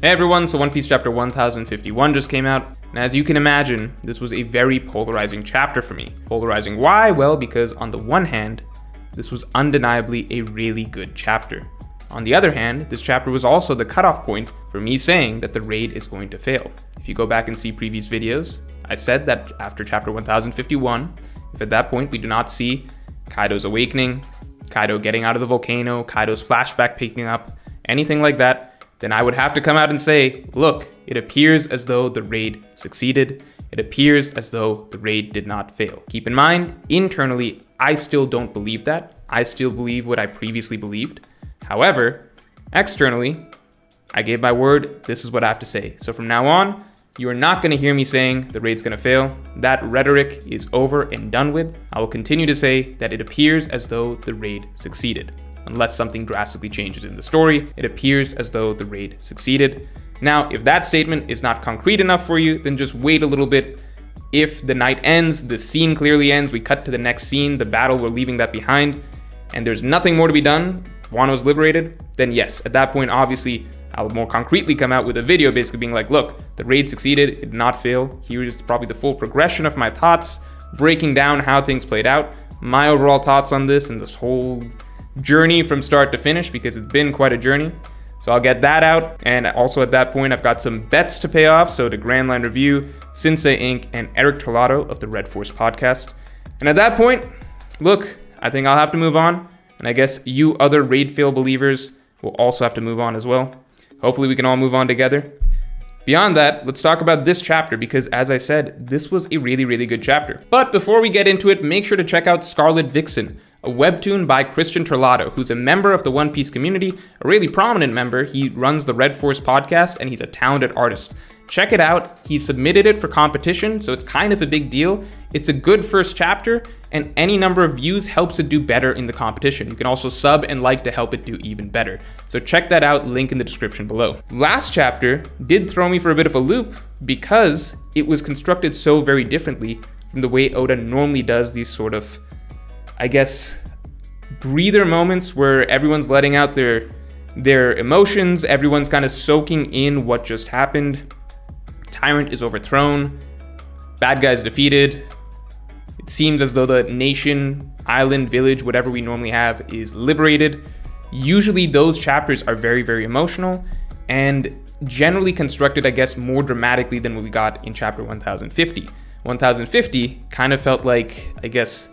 Hey everyone, so One Piece chapter 1051 just came out, and as you can imagine, this was a very polarizing chapter for me. Polarizing why? Well, because on the one hand, this was undeniably a really good chapter. On the other hand, this chapter was also the cutoff point for me saying that the raid is going to fail. If you go back and see previous videos, I said that after chapter 1051, if at that point we do not see Kaido's awakening, Kaido getting out of the volcano, Kaido's flashback picking up, anything like that, then I would have to come out and say, look, it appears as though the raid succeeded. It appears as though the raid did not fail. Keep in mind, internally, I still don't believe that. I still believe what I previously believed. However, externally, I gave my word, this is what I have to say. So from now on, you are not going to hear me saying the raid's going to fail. That rhetoric is over and done with. I will continue to say that it appears as though the raid succeeded. Unless something drastically changes in the story, it appears as though the raid succeeded. Now, if that statement is not concrete enough for you, then just wait a little bit. If the night ends, the scene clearly ends, we cut to the next scene, the battle, we're leaving that behind, and there's nothing more to be done, Wano's liberated, then yes, at that point, obviously, I'll more concretely come out with a video basically being like, look, the raid succeeded, it did not fail. Here is probably the full progression of my thoughts, breaking down how things played out, my overall thoughts on this and this whole journey from start to finish, because it's been quite a journey. So I'll get that out, and also at that point I've got some bets to pay off, so to Grand Line Review, Sensei Inc., and Eric Tolato of the Red Force podcast. And at that point, look, I think I'll have to move on, and I guess you other raid fail believers will also have to move on as well. Hopefully we can all move on together. Beyond that, let's talk about this chapter, because as I said, this was a really, really good chapter. But before we get into it, make sure to check out Scarlet Vixen, a webtoon by Christian Torlato, who's a member of the One Piece community, a really prominent member. He runs the Red Force podcast, and he's a talented artist. Check it out. He submitted it for competition, so it's kind of a big deal. It's a good first chapter, and any number of views helps it do better in the competition. You can also sub and like to help it do even better. So check that out, link in the description below. Last chapter did throw me for a bit of a loop because it was constructed so very differently from the way Oda normally does these sort of, I guess, breather moments where everyone's letting out their emotions, everyone's kind of soaking in what just happened. Tyrant is overthrown, bad guys defeated. It seems as though the nation, island, village, whatever we normally have is liberated. Usually those chapters are very, very emotional and generally constructed, I guess, more dramatically than what we got in chapter 1050. 1050 kind of felt like, I guess,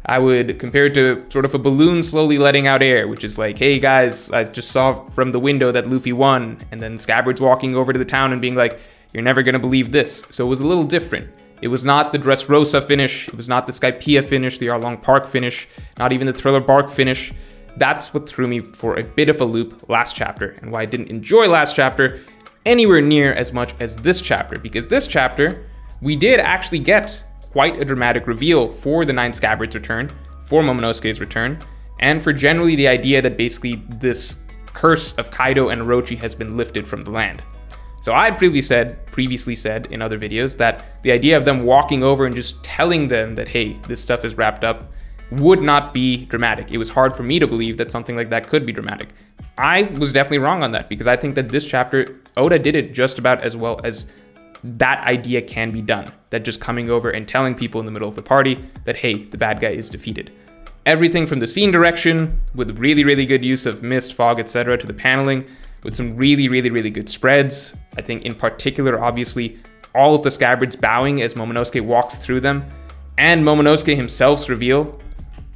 I would compare it to sort of a balloon slowly letting out air, which is like, hey guys, I just saw from the window that Luffy won, and then Scabbard's walking over to the town and being like, you're never gonna believe this. So it was a little different. It was not the Dressrosa finish, it was not the Skypiea finish, the Arlong Park finish, not even the Thriller Bark finish. That's what threw me for a bit of a loop last chapter, and why I didn't enjoy last chapter anywhere near as much as this chapter, because this chapter, we did actually get quite a dramatic reveal for the Nine Scabbards return, for Momonosuke's return, and for generally the idea that basically this curse of Kaido and Orochi has been lifted from the land. So I had previously said in other videos that the idea of them walking over and just telling them that, hey, this stuff is wrapped up, would not be dramatic. It was hard for me to believe that something like that could be dramatic. I was definitely wrong on that, because I think that this chapter, Oda did it just about as well as that idea can be done. That just coming over and telling people in the middle of the party that, hey, the bad guy is defeated. Everything from the scene direction, with really, really good use of mist, fog, etc., to the paneling, with some really, really, really good spreads. I think in particular, obviously, all of the Scabbards bowing as Momonosuke walks through them, and Momonosuke himself's reveal.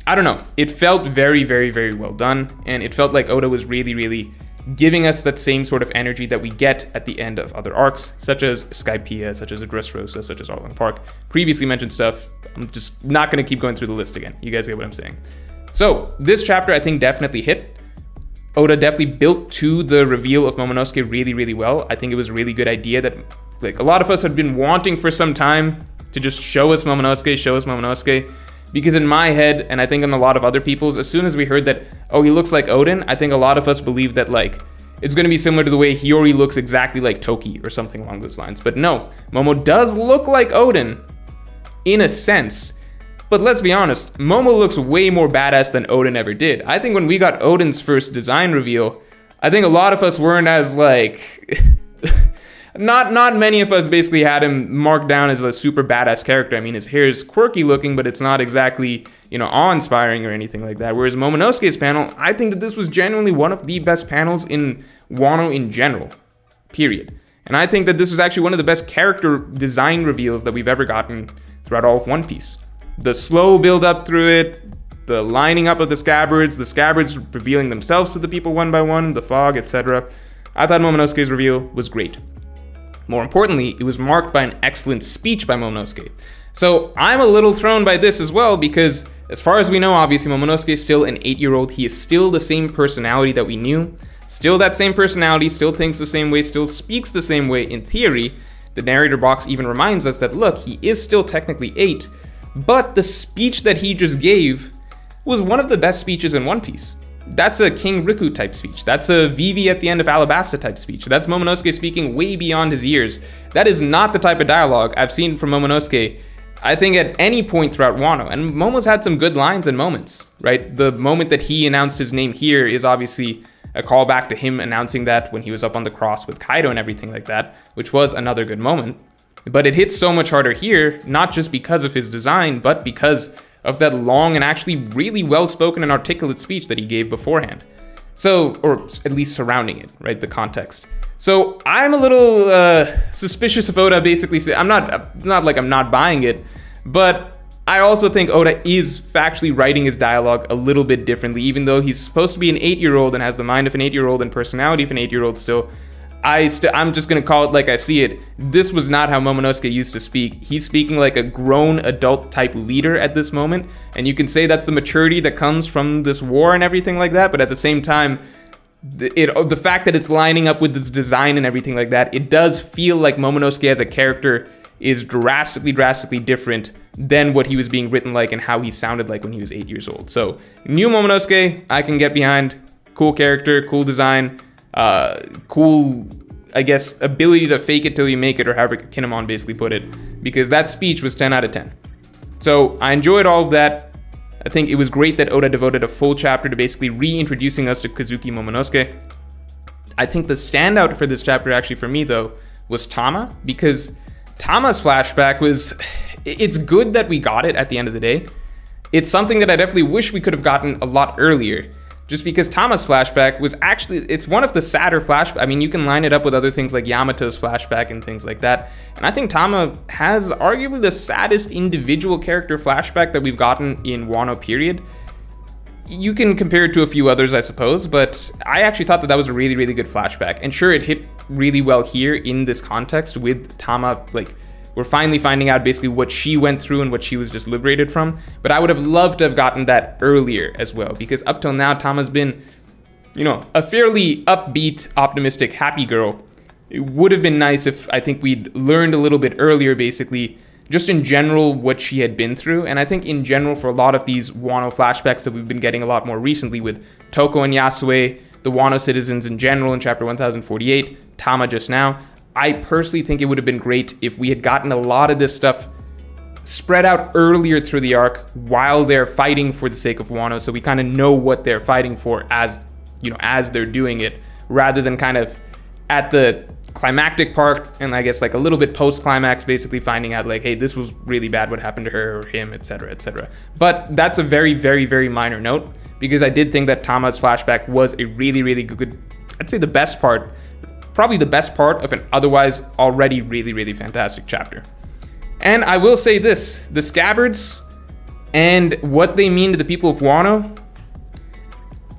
I don't know, it felt very, very, very well done, and it felt like Oda was really, really giving us that same sort of energy that we get at the end of other arcs, such as Skypiea, such as Dressrosa, such as Arlong Park. Previously mentioned stuff, I'm just not gonna keep going through the list again. You guys get what I'm saying. So this chapter, I think, definitely hit. Oda definitely built to the reveal of Momonosuke really, really well. I think it was a really good idea that, like, a lot of us had been wanting for some time to just show us Momonosuke, because in my head, and I think in a lot of other people's, as soon as we heard that, oh, he looks like Odin, I think a lot of us believed that, like, it's going to be similar to the way Hiyori looks exactly like Toki or something along those lines. But no, Momo does look like Odin in a sense. But let's be honest, Momo looks way more badass than Odin ever did. I think when we got Odin's first design reveal, I think a lot of us weren't as, like, not many of us basically had him marked down as a super badass character. I mean, his hair is quirky looking, but it's not exactly, awe-inspiring or anything like that. Whereas Momonosuke's panel, I think that this was genuinely one of the best panels in Wano in general, period. And I think that this is actually one of the best character design reveals that we've ever gotten throughout all of One Piece. The slow build up through it, the lining up of the scabbards revealing themselves to the people one by one, the fog, etc. I thought Momonosuke's reveal was great. More importantly, it was marked by an excellent speech by Momonosuke. So I'm a little thrown by this as well, because as far as we know, obviously Momonosuke is still an 8-year-old. He is still the same personality that we knew. Still that same personality, still thinks the same way, still speaks the same way in theory. The narrator box even reminds us that, look, he is still technically 8, but the speech that he just gave was one of the best speeches in One Piece. That's a King Riku type speech. That's a Vivi at the end of Alabasta type speech. That's Momonosuke speaking way beyond his years. That is not the type of dialogue I've seen from Momonosuke, I think, at any point throughout Wano. And Momo's had some good lines and moments, right? The moment that he announced his name here is obviously a callback to him announcing that when he was up on the cross with Kaido and everything like that, which was another good moment. But it hits so much harder here, not just because of his design, but because of that long and actually really well-spoken and articulate speech that he gave beforehand. So, or at least surrounding it, right, the context. So I'm a little suspicious of Oda basically. I'm not like I'm not buying it, but I also think Oda is factually writing his dialogue a little bit differently, even though he's supposed to be an 8-year-old and has the mind of an 8-year-old and personality of an 8-year-old still. I'm just going to call it like I see it. This was not how Momonosuke used to speak. He's speaking like a grown adult type leader at this moment. And you can say that's the maturity that comes from this war and everything like that. But at the same time, the fact that it's lining up with this design and everything like that, it does feel like Momonosuke as a character is drastically different than what he was being written like and how he sounded like when he was 8 years old. So new Momonosuke, I can get behind. Cool character, cool design. Cool, I guess, ability to fake it till you make it, or however Kinemon basically put it, because that speech was 10 out of 10. So I enjoyed all of that. I think it was great that Oda devoted a full chapter to basically reintroducing us to Kazuki Momonosuke. I think the standout for this chapter actually for me though was Tama, because Tama's flashback it's good that we got it at the end of the day. It's something that I definitely wish we could have gotten a lot earlier. Just because Tama's flashback was actually, it's one of the sadder flashbacks. I mean, you can line it up with other things like Yamato's flashback and things like that. And I think Tama has arguably the saddest individual character flashback that we've gotten in Wano period. You can compare it to a few others, I suppose, but I actually thought that was a really, really good flashback. And sure, it hit really well here in this context with Tama, like, we're finally finding out basically what she went through and what she was just liberated from. But I would have loved to have gotten that earlier as well, because up till now, Tama's been, a fairly upbeat, optimistic, happy girl. It would have been nice if I think we'd learned a little bit earlier, basically, just in general, what she had been through. And I think in general, for a lot of these Wano flashbacks that we've been getting a lot more recently with Toko and Yasue, the Wano citizens in general in chapter 1048, Tama just now, I personally think it would have been great if we had gotten a lot of this stuff spread out earlier through the arc while they're fighting for the sake of Wano, so we kind of know what they're fighting for as they're doing it, rather than kind of at the climactic part and I guess like a little bit post-climax basically finding out like, hey, this was really bad what happened to her or him, etc., etc. But that's a very, very, very minor note, because I did think that Tama's flashback was a really, really good, I'd say the best part, probably the best part of an otherwise already really, really fantastic chapter. And I will say this, the scabbards and what they mean to the people of Wano,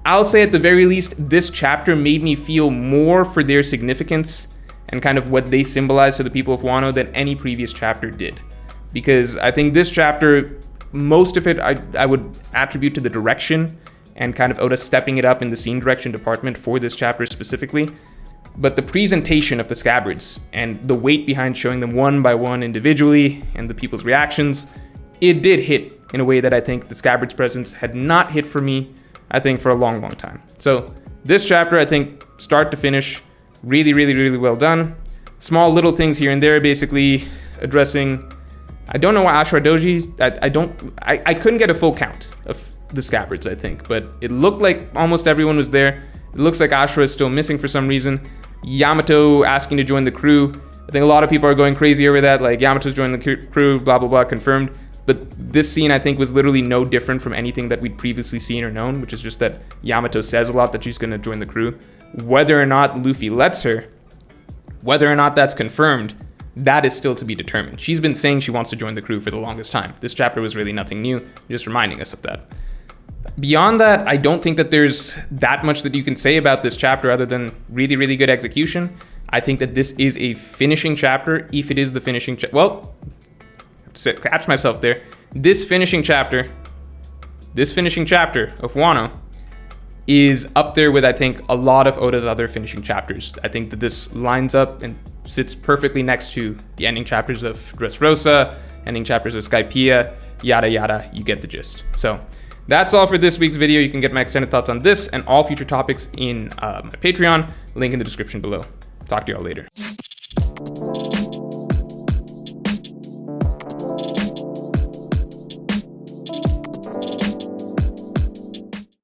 I'll say at the very least, this chapter made me feel more for their significance and kind of what they symbolize to the people of Wano than any previous chapter did. Because I think this chapter, most of it I would attribute to the direction and kind of Oda stepping it up in the scene direction department for this chapter specifically. But the presentation of the scabbards and the weight behind showing them one by one individually and the people's reactions, it did hit in a way that I think the scabbards presence had not hit for me, I think, for a long, long time. So this chapter, I think, start to finish, really, really, really well done. Small little things here and there, basically addressing, I don't know why Ashura Doji, I couldn't get a full count of the scabbards, I think, but it looked like almost everyone was there. It looks like Ashura is still missing for some reason. Yamato asking to join the crew. I think a lot of people are going crazy over that, like Yamato's joining the crew, blah, blah, blah, confirmed. But this scene, I think, was literally no different from anything that we'd previously seen or known, which is just that Yamato says a lot that she's going to join the crew. Whether or not Luffy lets her, whether or not that's confirmed, that is still to be determined. She's been saying she wants to join the crew for the longest time. This chapter was really nothing new, just reminding us of that. Beyond that, I don't think that there's that much that you can say about this chapter other than really, really good execution. I think that this is a finishing chapter, if it is the finishing well, catch myself there. This finishing chapter of Wano is up there with, I think, a lot of Oda's other finishing chapters. I think that this lines up and sits perfectly next to the ending chapters of Dressrosa, ending chapters of Skypiea, yada yada, you get the gist. So that's all for this week's video. You can get my extended thoughts on this and all future topics in my Patreon, link in the description below. Talk to y'all later.